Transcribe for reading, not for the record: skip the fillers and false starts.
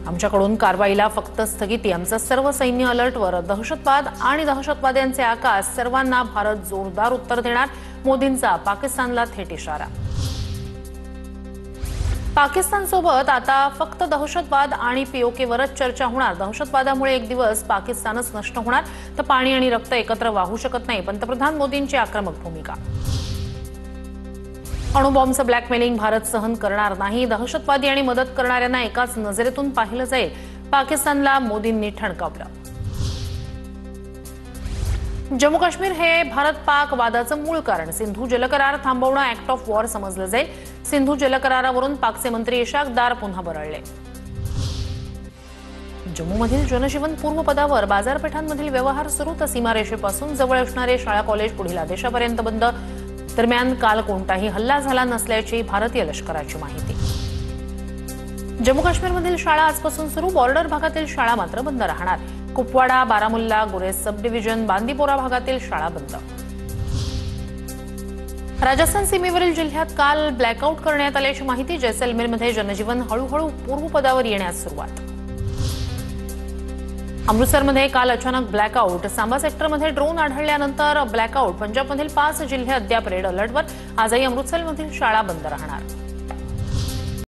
आमच्याकडून कारवाईला फक्त स्थगिती, आमचं सर्व सैन्य अलर्टवर, दहशतवाद आणि दहशतवाद्यांचे आकाश, सर्वांना भारत जोरदार उत्तर देणार, मोदींचा पाकिस्तानला थेट इशारा। पाकिस्तानसोबत आता फक्त दहशतवाद आणि पीओकेवरच चर्चा होणार। दहशतवादामुळे एक दिवस पाकिस्तानच नष्ट होणार, तर पाणी आणि रक्त एकत्र वाहू शकत नाही, पंतप्रधान मोदींची आक्रमक भूमिका। अणुबॉम्बचं ब्लॅकमेलिंग भारत सहन करणार नाही, दहशतवादी आणि मदत करणाऱ्यांना एकाच नजरेतून पाहिलं जाईल, पाकिस्तानला मोदींनी ठणकावलं। जम्मू काश्मीर हे भारत पाक वादाचं मूळ कारण, सिंधू जलकरार थांबवणं ऍक्ट ऑफ वॉर समजलं जाईल। सिंधू जलकरारावरून पाकचे मंत्री इशाक दार पुन्हा बरळले। जम्मूमधील जनजीवन पूर्वपदावर, बाजारपेठांमधील व्यवहार सुरू, तर सीमारेषेपासून जवळ असणारे शाळा कॉलेज पुढील आदेशापर्यंत बंद। दरम्यान काल कोणताही हल्ला झाला नसल्याची भारतीय लष्कराची माहिती। जम्मू काश्मीरमधील शाळा आजपासून सुरू, बॉर्डर भागातील शाळा मात्र बंद राहणार। कुपवाडा, बारामुल्ला, गुरेज सब डिव्हिजन, बांदीपोरा भागातील शाळा बंद। राजस्थान सीमेवरील जिल्ह्यात काल ब्लॅकआउट करण्यात आल्याची माहिती। जैसलमेरमध्ये जनजीवन हळूहळू पूर्वपदावर येण्यास सुरुवात। अमृतसरमध्ये काल अचानक ब्लॅकआउट, सांबा सेक्टरमध्ये ड्रोन आढळल्यानंतर ब्लॅकआउट। पंजाबमधील 5 जिल्हे अद्याप रेड अलर्टवर, आजही अमृतसरमधील शाळा बंद राहणार।